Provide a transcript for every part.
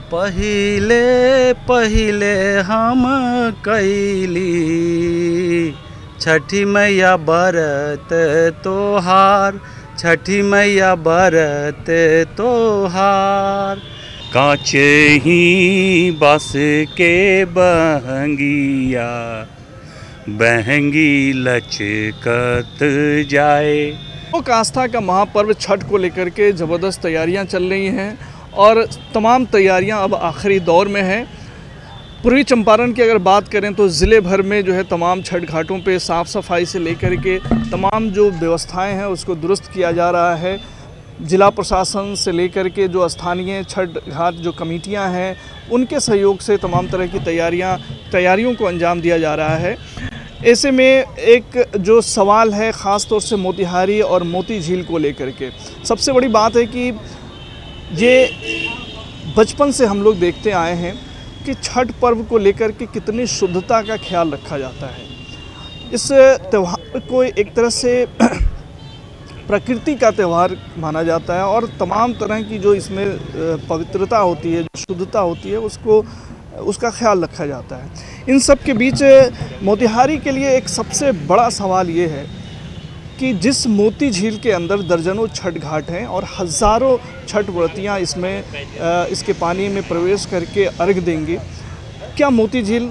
पहिले पहिले हम कैली छठी मैया बरत तोहार, छठी मैया बरत तोहार। कांचे ही बांस के बहंगिया, बहंगी लचकत जाए। लोक आस्था का महापर्व छठ को लेकर के ज़बरदस्त तैयारियां चल रही हैं और तमाम तैयारियां अब आखिरी दौर में हैं। पूर्वी चंपारण की अगर बात करें तो ज़िले भर में जो है तमाम छठ घाटों पे साफ़ सफाई से लेकर के तमाम जो व्यवस्थाएं हैं उसको दुरुस्त किया जा रहा है। जिला प्रशासन से लेकर के जो स्थानीय छठ घाट जो कमेटियां हैं उनके सहयोग से तमाम तरह की तैयारियों को अंजाम दिया जा रहा है। ऐसे में एक जो सवाल है ख़ास तौर से मोतिहारी और मोती झील को लेकर के, सबसे बड़ी बात है कि ये बचपन से हम लोग देखते आए हैं कि छठ पर्व को लेकर के कितनी शुद्धता का ख्याल रखा जाता है। इस त्यौहार को एक तरह से प्रकृति का त्यौहार माना जाता है और तमाम तरह की जो इसमें पवित्रता होती है, जो शुद्धता होती है, उसका ख्याल रखा जाता है। इन सब के बीच मोतिहारी के लिए एक सबसे बड़ा सवाल ये है कि जिस मोती झील के अंदर दर्जनों छठ घाट हैं और हज़ारों छठ व्रतियाँ इसके पानी में प्रवेश करके अर्घ देंगे, क्या मोती झील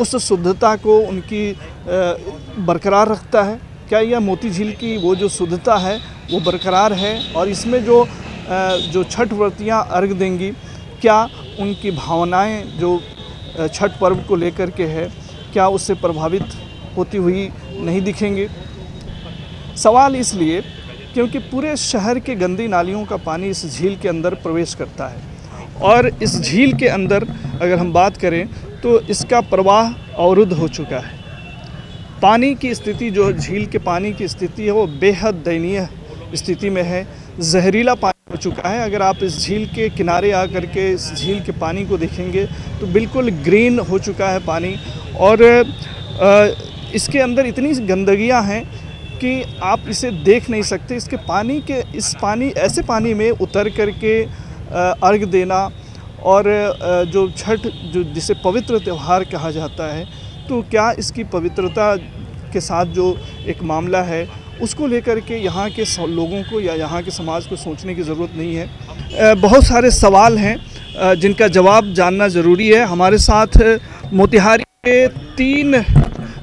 उस शुद्धता को उनकी बरकरार रखता है? क्या यह मोती झील की वो जो शुद्धता है वो बरकरार है? और इसमें जो छठ व्रतियाँ अर्घ देंगी, क्या उनकी भावनाएं जो छठ पर्व को लेकर के है, क्या उससे प्रभावित होती हुई नहीं दिखेंगे? सवाल इसलिए क्योंकि पूरे शहर के गंदी नालियों का पानी इस झील के अंदर प्रवेश करता है और इस झील के अंदर अगर हम बात करें तो इसका प्रवाह अवरुद्ध हो चुका है। पानी की स्थिति, जो झील के पानी की स्थिति है, वो बेहद दयनीय स्थिति में है। जहरीला पानी हो चुका है। अगर आप इस झील के किनारे आकर के इस झील के पानी को देखेंगे तो बिल्कुल ग्रीन हो चुका है पानी और इसके अंदर इतनी गंदगियां हैं कि आप इसे देख नहीं सकते। ऐसे पानी में उतर करके अर्घ देना और जो छठ जिसे पवित्र त्यौहार कहा जाता है, तो क्या इसकी पवित्रता के साथ जो एक मामला है उसको लेकर के यहाँ के लोगों को या यहाँ के समाज को सोचने की ज़रूरत नहीं है। बहुत सारे सवाल हैं जिनका जवाब जानना ज़रूरी है। हमारे साथ मोतिहारी के 3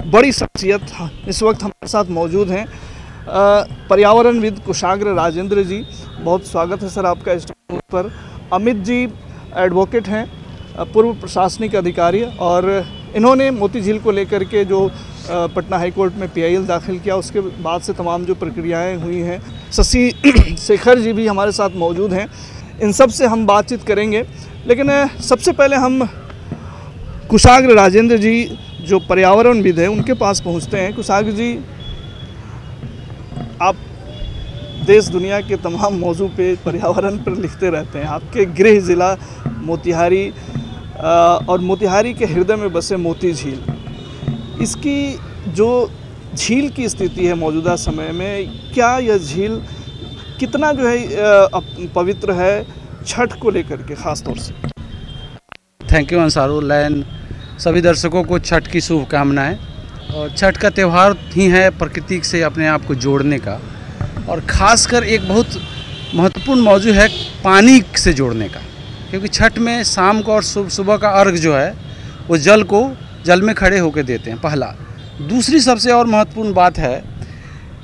बड़ी शख्सियत इस वक्त हमारे साथ मौजूद हैं। पर्यावरणविद कुशाग्र राजेंद्र जी, बहुत स्वागत है सर आपका स्टूडियो पर। अमित जी एडवोकेट हैं, पूर्व प्रशासनिक अधिकारी, और इन्होंने मोती झील को लेकर के जो पटना हाई कोर्ट में PIL दाखिल किया उसके बाद से तमाम जो प्रक्रियाएं हुई हैं। शशि शेखर जी भी हमारे साथ मौजूद हैं। इन सब से हम बातचीत करेंगे, लेकिन सबसे पहले हम कुशाग्र राजेंद्र जी जो पर्यावरणविद हैं उनके पास पहुंचते हैं। कुशाग्र जी, आप देश दुनिया के तमाम मौजू पे पर्यावरण पर लिखते रहते हैं। आपके गृह ज़िला मोतिहारी और मोतिहारी के हृदय में बसे मोती झील, इसकी जो झील की स्थिति है मौजूदा समय में, क्या यह झील कितना जो है पवित्र है छठ को लेकर के ख़ास तौर से? Thank you Ansarullah. सभी दर्शकों को छठ की शुभकामनाएं। और छठ का त्यौहार ही है प्रकृति से अपने आप को जोड़ने का, और ख़ासकर एक बहुत महत्वपूर्ण मौजू है पानी से जोड़ने का, क्योंकि छठ में शाम को और सुबह का अर्घ जो है वो जल में खड़े होकर देते हैं, पहला। दूसरी सबसे और महत्वपूर्ण बात है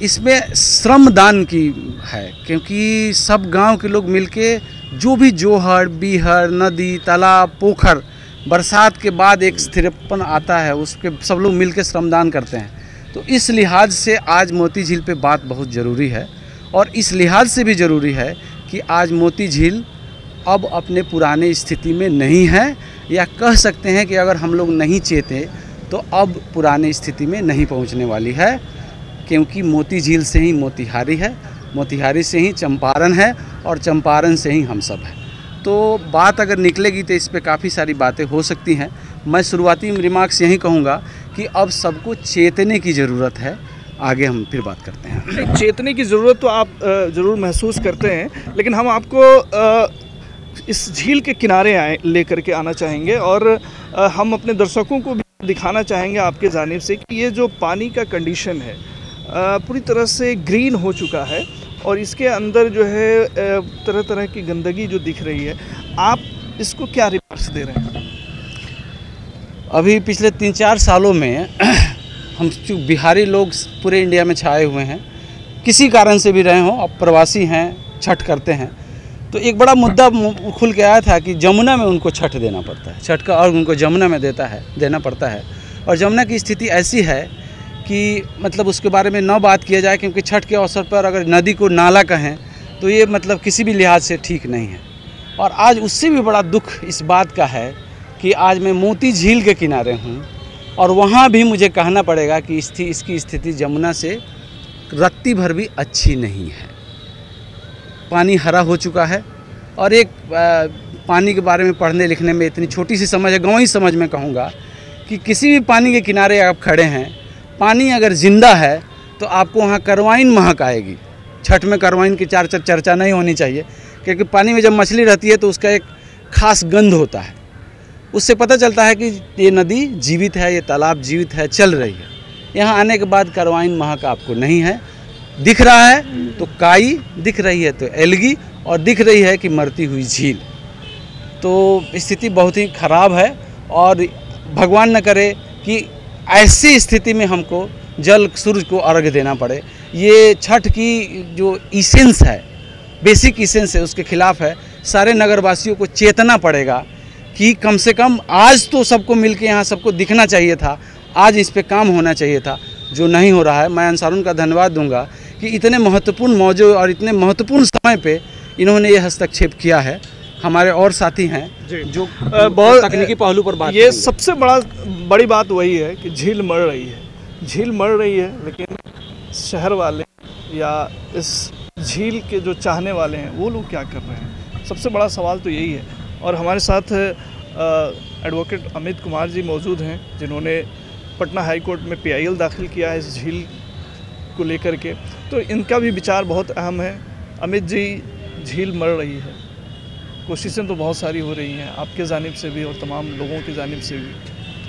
इसमें श्रमदान की है, क्योंकि सब गांव के लोग मिलके जो भी जोहड़, बीहड़, नदी, तालाब, पोखर बरसात के बाद एक स्थिरपन आता है, उसके सब लोग मिलकर श्रमदान करते हैं। तो इस लिहाज से आज मोती झील पे बात बहुत ज़रूरी है, और इस लिहाज से भी ज़रूरी है कि आज मोती झील अब अपने पुराने स्थिति में नहीं है, या कह सकते हैं कि अगर हम लोग नहीं चेते तो अब पुराने स्थिति में नहीं पहुंचने वाली है, क्योंकि मोती झील से ही मोतिहारी है, मोतिहारी से ही चंपारण है, और चंपारण से ही हम सब हैं। तो बात अगर निकलेगी तो इस पे काफ़ी सारी बातें हो सकती हैं। मैं शुरुआती रिमार्क्स यही कहूँगा कि अब सबको चेतने की ज़रूरत है। आगे हम फिर बात करते हैं। चेतने की ज़रूरत तो आप ज़रूर महसूस करते हैं, लेकिन हम आपको इस झील के किनारे लेकर के आना चाहेंगे और हम अपने दर्शकों को भी दिखाना चाहेंगे आपके जानिब से कि ये जो पानी का कंडीशन है पूरी तरह से ग्रीन हो चुका है और इसके अंदर जो है तरह तरह की गंदगी जो दिख रही है, आप इसको क्या रिपोर्ट्स दे रहे हैं? अभी पिछले 3-4 सालों में हम बिहारी लोग पूरे इंडिया में छाए हुए हैं, किसी कारण से भी रहे हों, अब प्रवासी हैं, छठ करते हैं। तो एक बड़ा मुद्दा खुल के आया था कि जमुना में उनको छठ देना पड़ता है, छठ का अर्घ उनको जमुना में देना पड़ता है। और जमुना की स्थिति ऐसी है कि मतलब उसके बारे में न बात किया जाए, क्योंकि छठ के अवसर पर अगर नदी को नाला कहें तो ये मतलब किसी भी लिहाज से ठीक नहीं है। और आज उससे भी बड़ा दुख इस बात का है कि आज मैं मोती झील के किनारे हूँ और वहाँ भी मुझे कहना पड़ेगा कि इसकी स्थिति जमुना से रत्ती भर भी अच्छी नहीं है। पानी हरा हो चुका है और एक पानी के बारे में पढ़ने लिखने में इतनी छोटी सी समझ है, गाँवी समझ में कहूँगा कि किसी भी पानी के किनारे आप खड़े हैं, पानी अगर ज़िंदा है तो आपको वहाँ करवाइन महक आएगी। छठ में करवाइन की चर्चा नहीं होनी चाहिए, क्योंकि पानी में जब मछली रहती है तो उसका एक खास गंध होता है, उससे पता चलता है कि ये नदी जीवित है, ये तालाब जीवित है, चल रही है। यहाँ आने के बाद करवाइन महक आपको नहीं है। दिख रहा है तो काई, दिख रही है तो एल्गी, और दिख रही है कि मरती हुई झील। तो स्थिति बहुत ही ख़राब है और भगवान न करे कि ऐसी स्थिति में हमको जल सूरज को अर्घ देना पड़े। ये छठ की जो इसेंस है, बेसिक इसेंस है, उसके खिलाफ है। सारे नगरवासियों को चेतना पड़ेगा कि कम से कम आज तो सबको मिलके यहाँ सबको दिखना चाहिए था, आज इस पे काम होना चाहिए था, जो नहीं हो रहा है। मैं अंसारुन का धन्यवाद दूंगा कि इतने महत्वपूर्ण मौजू और इतने महत्वपूर्ण समय पे इन्होंने ये हस्तक्षेप किया है। हमारे और साथी हैं जो बहुत तकनीकी पहलू पर बात ये सबसे बड़ी बात वही है कि झील मर रही है, लेकिन शहर वाले या इस झील के जो चाहने वाले हैं वो लोग क्या कर रहे हैं, सबसे बड़ा सवाल तो यही है। और हमारे साथ एडवोकेट अमित कुमार जी मौजूद हैं, जिन्होंने पटना हाई कोर्ट में PIL दाखिल किया है इस झील को लेकर के, तो इनका भी विचार बहुत अहम है। अमित जी, झील मर रही है, कोशिशें तो बहुत सारी हो रही हैं आपके जानिब से भी और तमाम लोगों की जानिब से भी,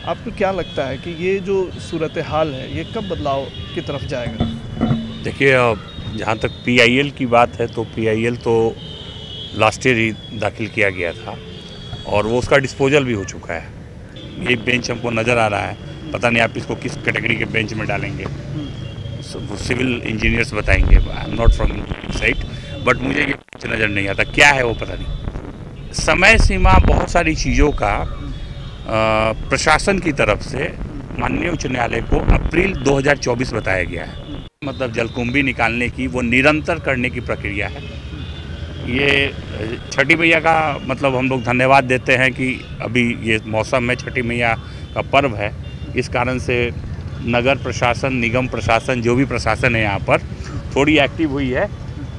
आपको क्या लगता है कि ये जो सूरत हाल है ये कब बदलाव की तरफ जाएगा? देखिए, जहाँ तक PIL की बात है तो PIL तो लास्ट ईयर ही दाखिल किया गया था और वो उसका डिस्पोजल भी हो चुका है। ये बेंच हमको नज़र आ रहा है, पता नहीं आप इसको किस कैटेगरी के बेंच में डालेंगे, सिविल इंजीनियर्स बताएंगे। I am not from site, but मुझे ये नज़र नहीं आता क्या है वो, पता नहीं। समय सीमा बहुत सारी चीज़ों का प्रशासन की तरफ से माननीय उच्च न्यायालय को अप्रैल 2024 बताया गया है। मतलब जलकुंभी निकालने की वो निरंतर करने की प्रक्रिया है। ये छठी मैया का मतलब हम लोग धन्यवाद देते हैं कि अभी ये मौसम में छठी मैया का पर्व है, इस कारण से नगर प्रशासन, निगम प्रशासन, जो भी प्रशासन है यहाँ पर थोड़ी एक्टिव हुई है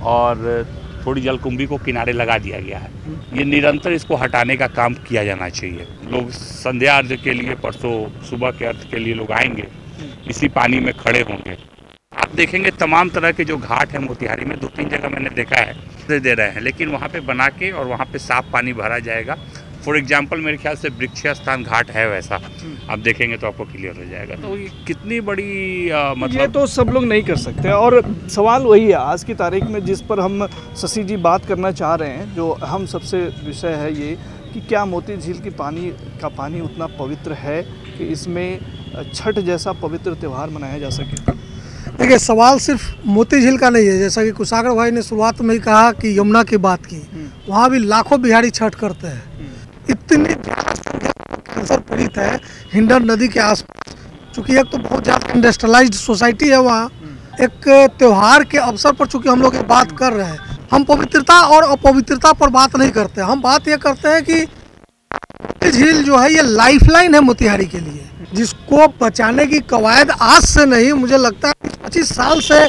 और थोड़ी जलकुंभी को किनारे लगा दिया गया है। ये निरंतर इसको हटाने का काम किया जाना चाहिए। लोग संध्या अर्घ के लिए परसों सुबह के अर्घ के लिए लोग आएंगे, इसी पानी में खड़े होंगे। आप देखेंगे तमाम तरह के जो घाट हैं मोतिहारी में, 2-3 जगह मैंने देखा है दे रहे हैं, लेकिन वहाँ पे बना के और वहाँ पे साफ पानी भरा जाएगा। फॉर एग्जाम्पल मेरे ख्याल से वृक्ष स्थान घाट है वैसा, आप देखेंगे तो आपको क्लियर हो जाएगा। तो ये कितनी बड़ी मतलब ये तो सब लोग नहीं कर सकते। और सवाल वही है आज की तारीख में जिस पर हम शशि जी बात करना चाह रहे हैं, जो हम सबसे विषय है ये कि क्या मोती झील की पानी उतना पवित्र है कि इसमें छठ जैसा पवित्र त्यौहार मनाया जा सके? देखिए, सवाल सिर्फ मोती झील का नहीं है। जैसा कि कुशागर भाई ने शुरुआत में ही कहा कि यमुना की बात की, वहाँ भी लाखों बिहारी छठ करते हैं। इतनी कैंसर पीड़ित है हिंडन नदी के आसपास, चूँकि एक तो बहुत ज़्यादा इंडस्ट्रियलाइज्ड सोसाइटी है वहाँ। एक त्यौहार के अवसर पर चूँकि हम लोग ये बात कर रहे हैं, हम पवित्रता और अपवित्रता पर बात नहीं करते। हम बात ये करते हैं कि झील जो है ये लाइफलाइन है मोतिहारी के लिए, जिसको बचाने की कवायद आज से नहीं, मुझे लगता है 25 साल से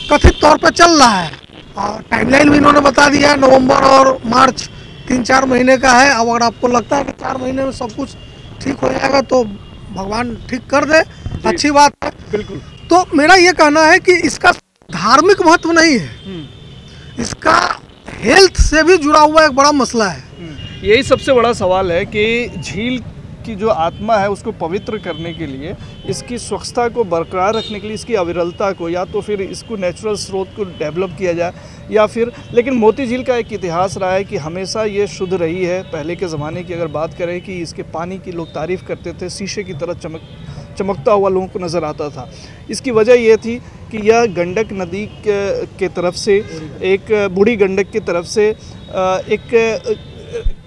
कथित तौर पर चल रहा है। और टाइमलाइन भी इन्होंने बता दिया, नवंबर और मार्च 3-4 महीने का है। अब अगर आपको लगता है कि 4 महीने में सब कुछ ठीक हो जाएगा तो भगवान ठीक कर दे, अच्छी बात है। बिल्कुल। तो मेरा ये कहना है कि इसका धार्मिक महत्व नहीं है, इसका हेल्थ से भी जुड़ा हुआ एक बड़ा मसला है। यही सबसे बड़ा सवाल है कि झील की जो आत्मा है उसको पवित्र करने के लिए, इसकी स्वच्छता को बरकरार रखने के लिए, इसकी अविरलता को, या तो फिर इसको नेचुरल स्रोत को डेवलप किया जाए, या फिर, लेकिन मोती झील का एक इतिहास रहा है कि हमेशा ये शुद्ध रही है। पहले के ज़माने की अगर बात करें कि इसके पानी की लोग तारीफ़ करते थे, शीशे की तरह चमकता हुआ लोगों को नज़र आता था। इसकी वजह ये थी कि यह गंडक नदी के तरफ से, एक बूढ़ी गंडक की तरफ से एक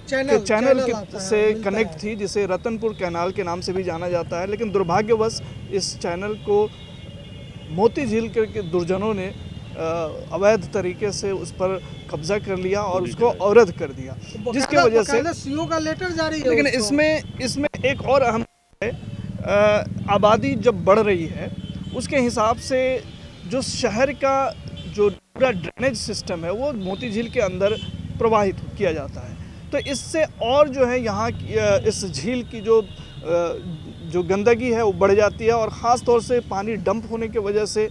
चैनल से कनेक्ट थी, जिसे रतनपुर कैनाल के नाम से भी जाना जाता है। लेकिन दुर्भाग्यवश इस चैनल को मोती झील के दुर्जनों ने अवैध तरीके से उस पर कब्जा कर लिया और उसको अवरुद्ध कर दिया, जिसकी वजह से सीओ का लेटर जारी है। लेकिन इसमें एक और अहम है, आबादी जब बढ़ रही है उसके हिसाब से जो शहर का जो पूरा ड्रेनेज सिस्टम है वो मोती झील के अंदर प्रवाहित किया जाता है। तो इससे और जो है यहाँ इस झील की जो गंदगी है वो बढ़ जाती है, और ख़ास तौर से पानी डंप होने की वजह से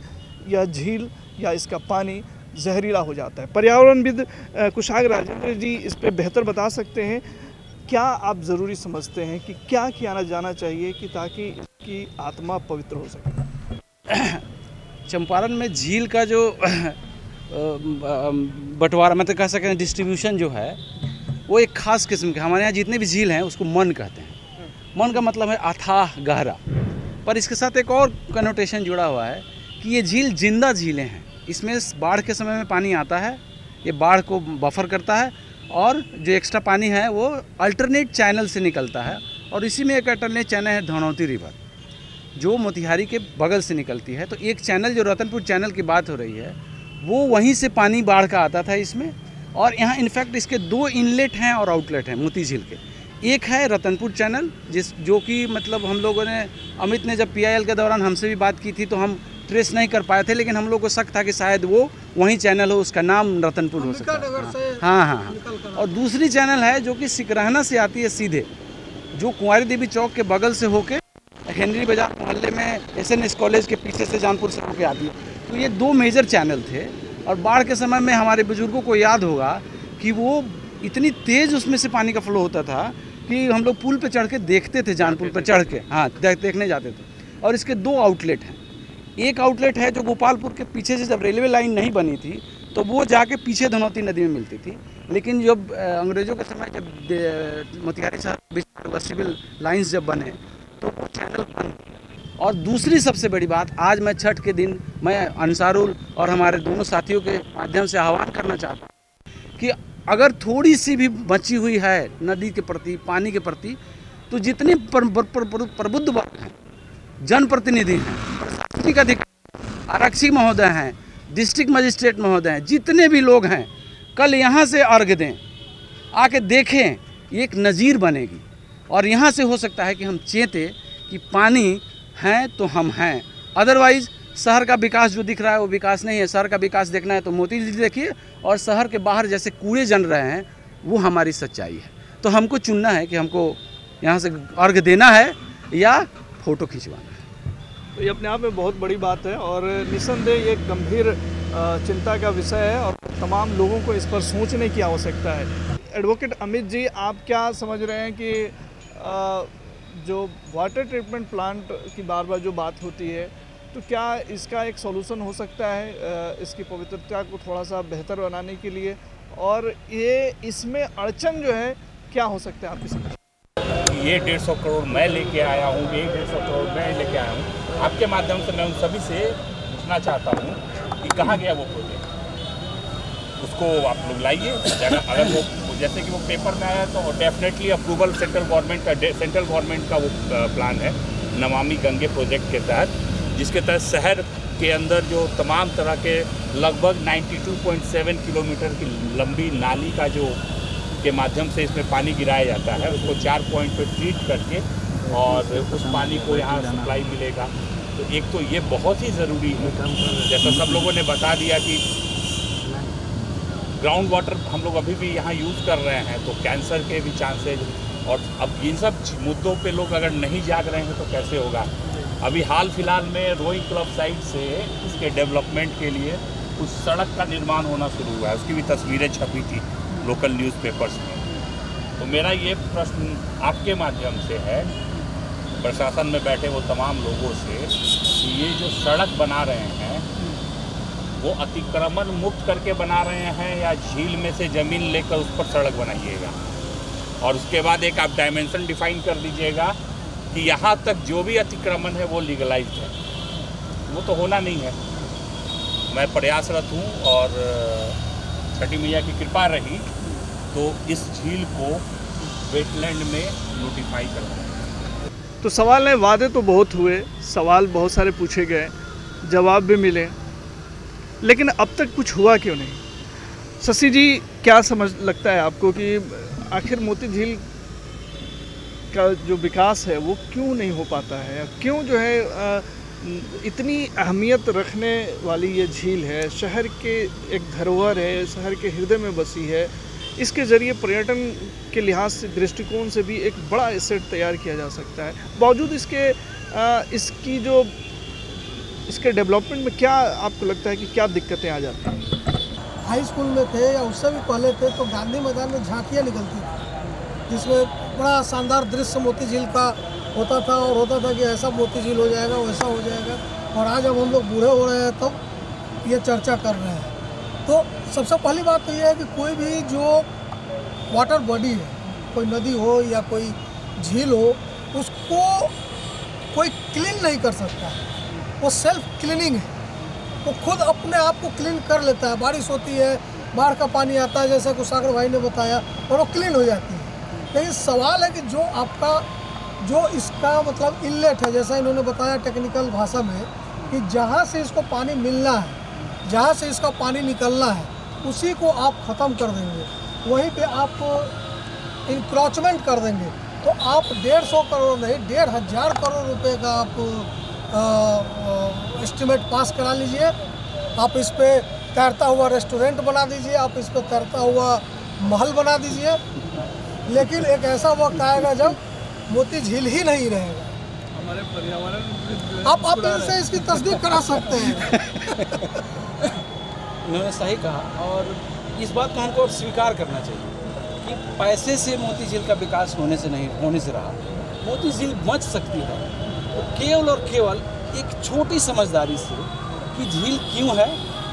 यह झील या इसका पानी जहरीला हो जाता है। पर्यावरणविद कुशाग राजेंद्र जी इस पे बेहतर बता सकते हैं। क्या आप ज़रूरी समझते हैं कि क्या किया जाना चाहिए कि ताकि इसकी आत्मा पवित्र हो सके? चंपारण में झील का जो बंटवारा, मतलब कह सकते हैं डिस्ट्रीब्यूशन जो है, वो एक ख़ास किस्म का, हमारे यहाँ जितने भी झील हैं उसको मन कहते हैं। मन का मतलब है अथाह, गहरा, पर इसके साथ एक और कनोटेशन जुड़ा हुआ है कि ये झील जिंदा झीलें हैं। इसमें बाढ़ के समय में पानी आता है, ये बाढ़ को बफर करता है, और जो एक्स्ट्रा पानी है वो अल्टरनेट चैनल से निकलता है, और इसी में एक अल्टरनेट चैनल है धनौती रिवर, जो मोतिहारी के बगल से निकलती है। तो एक चैनल, जो रतनपुर चैनल की बात हो रही है, वो वहीं से पानी बाढ़ का आता था इसमें। और यहाँ इनफैक्ट इसके 2 इनलेट हैं और आउटलेट हैं मोती झील के। एक है रतनपुर चैनल, जो कि मतलब हम लोगों ने, अमित ने जब PIL के दौरान हमसे भी बात की थी तो हम ट्रेस नहीं कर पाए थे, लेकिन हम लोग को शक था कि शायद वो वही चैनल हो, उसका नाम रतनपुर हो सकता है। हाँ। और दूसरी चैनल है जो कि सिकरहना से आती है सीधे, जो कुंवारी देवी चौक के बगल से होके हेनरी बाजार मोहल्ले में SNS कॉलेज के पीछे से जानपुर से होके आती है। तो ये 2 मेजर चैनल थे, और बाढ़ के समय में हमारे बुजुर्गों को याद होगा कि वो इतनी तेज़ उसमें से पानी का फ्लो होता था कि हम लोग पुल पे चढ़ के देखते थे, जानपुर पे चढ़ के, हाँ, देखने जाते थे। और इसके 2 आउटलेट हैं। एक आउटलेट है जो गोपालपुर के पीछे से, जब रेलवे लाइन नहीं बनी थी तो वो जाके पीछे धनौती नदी में मिलती थी, लेकिन जब अंग्रेज़ों के समय जब मोतिहारी शहर सिविल लाइन्स जब बने तो वो चैनल बंद। और दूसरी सबसे बड़ी बात, आज मैं छठ के दिन मैं अंसारुल और हमारे दोनों साथियों के माध्यम से आह्वान करना चाहता हूँ कि अगर थोड़ी सी भी बची हुई है नदी के प्रति, पानी के प्रति, तो जितने प्रबुद्ध वर्ग हैं, जनप्रतिनिधि हैं, प्रशासनिक अधिकारी, आरक्षी महोदय हैं, डिस्ट्रिक्ट मजिस्ट्रेट महोदय हैं, जितने भी लोग हैं, कल यहाँ से अर्घ दें, आके देखें, एक नज़ीर बनेगी। और यहाँ से हो सकता है कि हम चेतें कि पानी हैं तो हम हैं, अदरवाइज़ शहर का विकास जो दिख रहा है वो विकास नहीं है। शहर का विकास देखना है तो मोती झील देखिए, और शहर के बाहर जैसे कूड़े जल रहे हैं वो हमारी सच्चाई है। तो हमको चुनना है कि हमको यहाँ से अर्घ देना है या फ़ोटो खिंचवाना है। तो ये अपने आप में बहुत बड़ी बात है, और निस्संदेह ये गंभीर चिंता का विषय है, और तमाम लोगों को इस पर सोचने की आवश्यकता है। एडवोकेट अमित जी, आप क्या समझ रहे हैं कि जो वाटर ट्रीटमेंट प्लांट की बार बार जो बात होती है, तो क्या इसका एक सॉल्यूशन हो सकता है इसकी पवित्रता को थोड़ा सा बेहतर बनाने के लिए, और ये इसमें अड़चन जो है क्या हो सकता है आपकी समझ? ये 150 करोड़ मैं लेके आया हूँ, 150 करोड़ मैं लेके आया हूँ। आपके माध्यम से मैं उन सभी से पूछना चाहता हूँ कि कहाँ गया वो प्रोजेक्ट, उसको आप लोग लाइए। अगर वो जैसे कि वो पेपर में आया तो डेफिनेटली अप्रूवल सेंट्रल गवर्नमेंट का वो प्लान है नमामि गंगे प्रोजेक्ट के तहत, जिसके तहत शहर के अंदर जो तमाम तरह के लगभग 92.7 किलोमीटर की लंबी नाली का जो के माध्यम से इसमें पानी गिराया जाता है, उसको 4 पॉइंट पे ट्रीट करके और उस पानी को यहाँ सप्लाई मिलेगा। तो एक तो ये बहुत ही ज़रूरी है, जैसा सब लोगों ने बता दिया कि ग्राउंड वाटर हम लोग अभी भी यहाँ यूज़ कर रहे हैं, तो कैंसर के भी चांसेज, और अब इन सब मुद्दों पे लोग अगर नहीं जाग रहे हैं तो कैसे होगा। अभी हाल फिलहाल में रोइंग क्लब साइड से इसके डेवलपमेंट के लिए उस सड़क का निर्माण होना शुरू हुआ है, उसकी भी तस्वीरें छपी थी लोकल न्यूज़पेपर्स में। तो मेरा ये प्रश्न आपके माध्यम से है प्रशासन में बैठे वो तमाम लोगों से कि ये जो सड़क बना रहे हैं वो अतिक्रमण मुक्त करके बना रहे हैं या झील में से ज़मीन लेकर उस पर सड़क बनाइएगा, और उसके बाद एक आप डायमेंशन डिफाइन कर दीजिएगा कि यहाँ तक जो भी अतिक्रमण है वो लीगलाइज्ड है। वो तो होना नहीं है। मैं प्रयासरत हूँ और छठी मैया की कृपा रही तो इस झील को वेटलैंड में नोटिफाई करवाएं। तो सवाल है, वादे तो बहुत हुए, सवाल बहुत सारे पूछे गए, जवाब भी मिले, लेकिन अब तक कुछ हुआ क्यों नहीं? शशि जी, क्या समझ लगता है आपको कि आखिर मोती झील का जो विकास है वो क्यों नहीं हो पाता है? क्यों जो है इतनी अहमियत रखने वाली ये झील है, शहर के एक धरोहर है, शहर के हृदय में बसी है, इसके ज़रिए पर्यटन के लिहाज से दृष्टिकोण से भी एक बड़ा एसेट तैयार किया जा सकता है। बावजूद इसके डेवलपमेंट में क्या आपको लगता है कि क्या दिक्कतें आ जाती हैं? हाई स्कूल में थे या उससे भी पहले थे तो गांधी मैदान में झांकियाँ निकलती थी जिसमें बड़ा शानदार दृश्य मोती झील का होता था और होता था कि ऐसा मोती झील हो जाएगा, वैसा हो जाएगा। और आज अब हम लोग बूढ़े हो रहे हैं तब ये चर्चा कर रहे हैं। तो सबसे पहली बात तो ये है कि कोई भी जो वाटर बॉडी है, कोई नदी हो या कोई झील हो, उसको कोई क्लीन नहीं कर सकता है। वो सेल्फ क्लीनिंग है, वो खुद अपने आप को क्लीन कर लेता है। बारिश होती है, बाढ़ का पानी आता है जैसा कुशागर भाई ने बताया, और वो क्लीन हो जाती है। लेकिन सवाल है कि जो इसका मतलब इनलेट है, जैसा इन्होंने बताया टेक्निकल भाषा में, कि जहाँ से इसको पानी मिलना है, जहाँ से इसका पानी निकलना है, उसी को आप ख़त्म कर देंगे, वहीं पे आप इंक्रोचमेंट कर देंगे, तो आप 150 करोड़ नहीं 1500 करोड़ रुपए का आप एस्टिमेट पास करा लीजिए। आप इस पे तैरता हुआ रेस्टोरेंट बना दीजिए, आप इस पे तैरता हुआ महल बना दीजिए, लेकिन एक ऐसा वक्त आएगा जब मोती झील ही नहीं रहेगा। हमारे पर्यावरण आप इनसे इसकी तस्दीक करा सकते हैं। उन्होंने सही कहा, और इस बात को हमको स्वीकार करना चाहिए कि पैसे से मोती झील का विकास होने से रहा। मोती झील बच सकती है तो केवल और केवल एक छोटी समझदारी से कि झील क्यों है,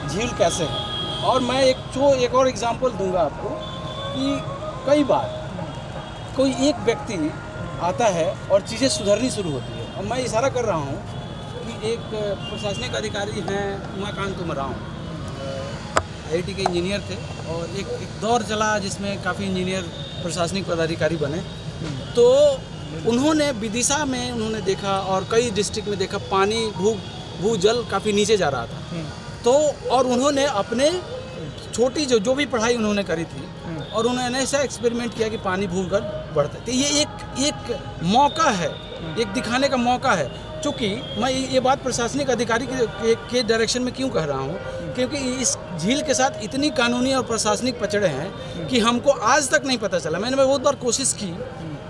झील कैसे है। और मैं एक और एग्जांपल दूंगा आपको कि कई बार कोई एक व्यक्ति आता है और चीज़ें सुधरनी शुरू होती है। और मैं इशारा कर रहा हूँ कि एक प्रशासनिक अधिकारी हैं उमाकांत उमराव, IIT के इंजीनियर थे, और एक दौर चला जिसमें काफ़ी इंजीनियर प्रशासनिक पदाधिकारी बने। तो उन्होंने विदिशा में उन्होंने देखा और कई डिस्ट्रिक्ट में देखा पानी भूजल काफ़ी नीचे जा रहा था। तो और उन्होंने अपने छोटी जो भी पढ़ाई उन्होंने करी थी, और उन्होंने ऐसा एक्सपेरिमेंट किया कि पानी भूगर्भ बढ़ता है। तो ये एक मौका है, एक दिखाने का मौका है। चूँकि मैं ये बात प्रशासनिक अधिकारी के डायरेक्शन में क्यों कह रहा हूँ, क्योंकि इस झील के साथ इतनी कानूनी और प्रशासनिक पचड़े हैं कि हमको आज तक नहीं पता चला। मैंने बहुत बार कोशिश की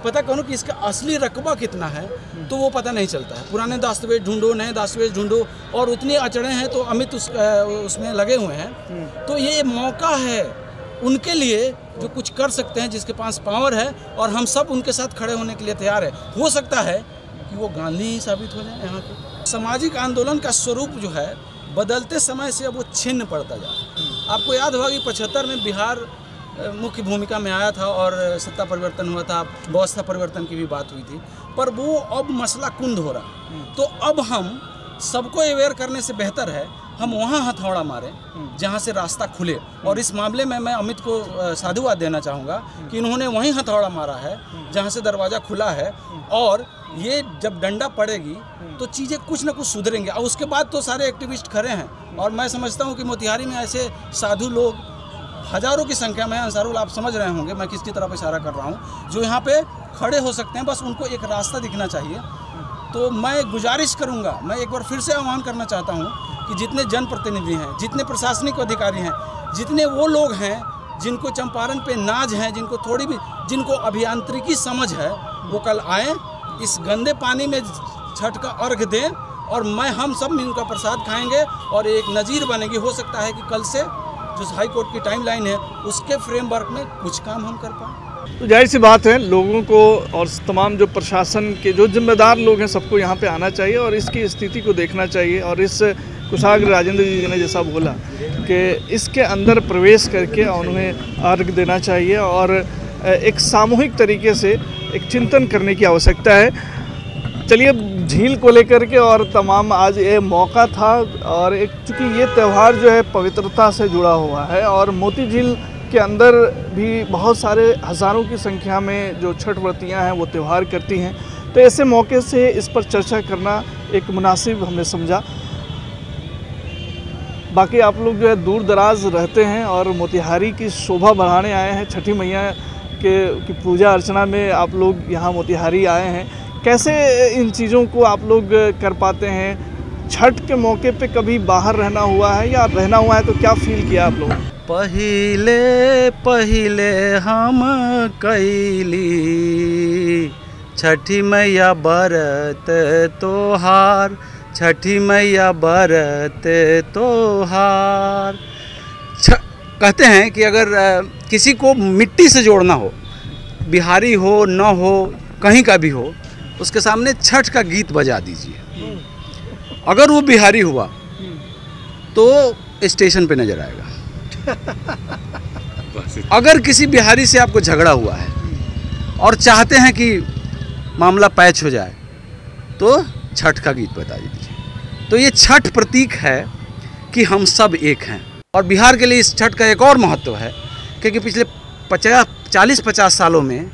पता करूँ कि इसका असली रकबा कितना है, तो वो पता नहीं चलता है। पुराने दस्तावेज ढूंढो, नए दस्तावेज ढूंढो, और उतनी अचड़े हैं तो अमित उसमें लगे हुए हैं। तो ये मौका है उनके लिए जो कुछ कर सकते हैं, जिसके पास पावर है, और हम सब उनके साथ खड़े होने के लिए तैयार है। हो सकता है कि वो गांधी ही साबित हो जाए। यहाँ पे सामाजिक आंदोलन का स्वरूप जो है बदलते समय से अब वो छिन्न पड़ता जा रहा है। आपको याद होगा कि 75 में बिहार मुख्य भूमिका में आया था और सत्ता परिवर्तन हुआ था, व्यवस्था परिवर्तन की भी बात हुई थी, पर वो अब मसला कुंद हो रहा। तो अब हम सबको अवेयर करने से बेहतर है हम वहाँ हथौड़ा मारें जहाँ से रास्ता खुले। और इस मामले में मैं अमित को साधुवाद देना चाहूँगा कि इन्होंने वहीं हथौड़ा मारा है जहाँ से दरवाज़ा खुला है, और ये जब डंडा पड़ेगी तो चीज़ें कुछ ना कुछ सुधरेंगे। और उसके बाद तो सारे एक्टिविस्ट खड़े हैं, और मैं समझता हूँ कि मोतिहारी में ऐसे साधु लोग हज़ारों की संख्या में, अंसारुल आप समझ रहे होंगे मैं किसकी तरफ इशारा कर रहा हूँ, जो यहाँ पे खड़े हो सकते हैं। बस उनको एक रास्ता दिखना चाहिए। तो मैं गुजारिश करूँगा, मैं एक बार फिर से आह्वान करना चाहता हूँ कि जितने जनप्रतिनिधि हैं, जितने प्रशासनिक अधिकारी हैं, जितने वो लोग हैं जिनको चंपारण पे नाज है, जिनको अभियांत्रिकी समझ है, वो कल आएँ, इस गंदे पानी में छठ का अर्घ दें, और हम सब इनका प्रसाद खाएंगे और एक नज़ीर बनेगी। हो सकता है कि कल से जो हाई कोर्ट की टाइमलाइन है उसके फ्रेमवर्क में कुछ काम हम कर पाएँ। तो जाहिर सी बात है, लोगों को और तमाम जो प्रशासन के जो जिम्मेदार लोग हैं सबको यहाँ पे आना चाहिए और इसकी स्थिति को देखना चाहिए। और इस कुशाग्र राजेंद्र जी ने जैसा बोला कि इसके अंदर प्रवेश करके उन्हें अर्घ देना चाहिए और एक सामूहिक तरीके से एक चिंतन करने की आवश्यकता है। चलिए, झील को लेकर के और तमाम आज ये मौका था और एक चूँकि ये त्यौहार जो है पवित्रता से जुड़ा हुआ है और मोती झील के अंदर भी बहुत सारे हज़ारों की संख्या में जो छठ व्रतियाँ हैं वो त्यौहार करती हैं, तो ऐसे मौके से इस पर चर्चा करना एक मुनासिब हमने समझा। बाकी आप लोग जो है दूर दराज रहते हैं और मोतिहारी की शोभा बढ़ाने आए हैं, छठी मैया की पूजा अर्चना में आप लोग यहाँ मोतिहारी आए हैं, कैसे इन चीज़ों को आप लोग कर पाते हैं? छठ के मौके पे कभी बाहर रहना हुआ है या रहना हुआ है तो क्या फील किया आप लोग? पहिले पहिले हम कैली छठी मैया बरत तोहार, छठी मैया बरत तोहार। कहते हैं कि अगर किसी को मिट्टी से जोड़ना हो, बिहारी हो न हो कहीं का भी हो, उसके सामने छठ का गीत बजा दीजिए, अगर वो बिहारी हुआ तो स्टेशन पे नजर आएगा। अगर किसी बिहारी से आपको झगड़ा हुआ है और चाहते हैं कि मामला पैच हो जाए तो छठ का गीत बता दीजिए। तो ये छठ प्रतीक है कि हम सब एक हैं। और बिहार के लिए इस छठ का एक और महत्व है क्योंकि पिछले 40-50 सालों में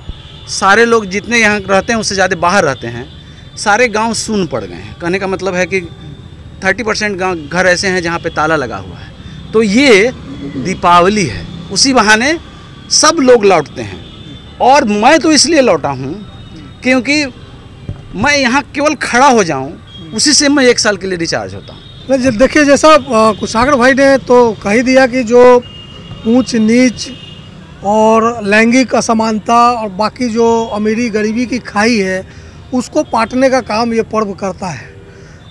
सारे लोग जितने यहाँ रहते हैं उससे ज़्यादा बाहर रहते हैं, सारे गांव सून पड़ गए हैं। कहने का मतलब है कि 30% गाँव घर ऐसे हैं जहाँ पे ताला लगा हुआ है। तो ये दीपावली है, उसी बहाने सब लोग लौटते हैं। और मैं तो इसलिए लौटा हूँ क्योंकि मैं यहाँ केवल खड़ा हो जाऊँ, उसी से मैं 1 साल के लिए रिचार्ज होता हूँ। देखिए, जैसा कुशाग्र भाई ने तो कह ही दिया कि जो ऊंच नीच और लैंगिक असमानता और बाकी जो अमीरी गरीबी की खाई है उसको पाटने का काम ये पर्व करता है।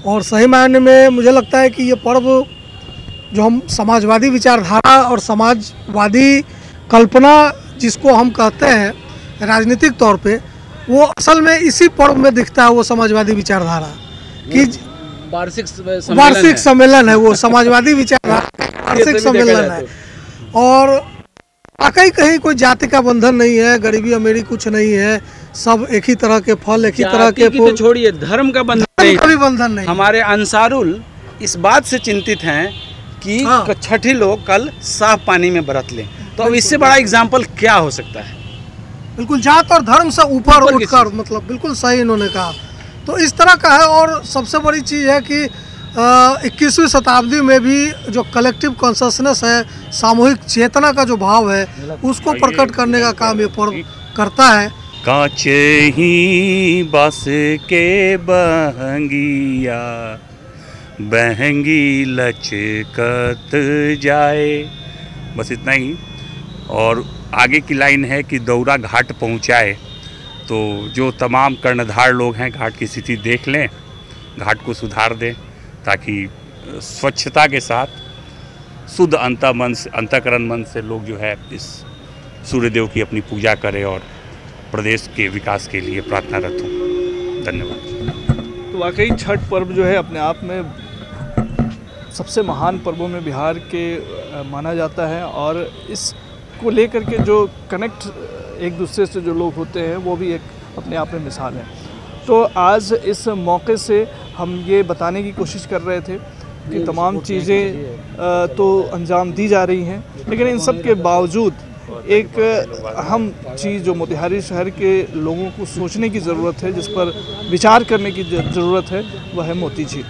और सही मायने में मुझे लगता है कि ये पर्व जो हम समाजवादी विचारधारा और समाजवादी कल्पना जिसको हम कहते हैं राजनीतिक तौर पे, वो असल में इसी पर्व में दिखता है। वो समाजवादी विचारधारा कि वार्षिक सम्मेलन है, वो समाजवादी विचारधारा वार्षिक सम्मेलन है। और वाकई कहीं कोई जाति का बंधन नहीं है, गरीबी अमीरी कुछ नहीं है, सब एक ही तरह के फल, एक ही तरह के फूल। छोड़िए, धर्म का बंधन नहीं। हमारे अंसारुल इस बात से चिंतित हैं कि छठी लोग कल साफ पानी में बरत लें। तो अब इससे बड़ा एग्जाम्पल क्या हो सकता है? बिल्कुल, जात और धर्म से ऊपर उठकर, मतलब बिल्कुल सही इन्होंने कहा। तो इस तरह का है। और सबसे बड़ी चीज़ है कि 21वीं शताब्दी में भी जो कलेक्टिव कॉन्शसनेस है, सामूहिक चेतना का जो भाव है, उसको प्रकट करने का काम ये पर्व करता है। कांचे ही बास के बहंगिया बहंगी लचकत जाए, बस इतना ही। और आगे की लाइन है कि दौरा घाट पहुँचाए। तो जो तमाम कर्णधार लोग हैं घाट की स्थिति देख लें, घाट को सुधार दें ताकि स्वच्छता के साथ शुद्ध अंतःकरण मन से लोग जो है इस सूर्यदेव की अपनी पूजा करें और प्रदेश के विकास के लिए प्रार्थनारत हूँ। धन्यवाद। तो वाकई छठ पर्व जो है अपने आप में सबसे महान पर्वों में बिहार के माना जाता है और इसको लेकर के जो कनेक्ट एक दूसरे से जो लोग होते हैं वो भी एक अपने आप में मिसाल है। तो आज इस मौके से हम ये बताने की कोशिश कर रहे थे कि तमाम चीज़ें तो अंजाम दी जा रही हैं, लेकिन इन सब के बावजूद एक अहम चीज़ जो मोतिहारी शहर के लोगों को सोचने की ज़रूरत है, जिस पर विचार करने की ज़रूरत है, वह है मोती झील।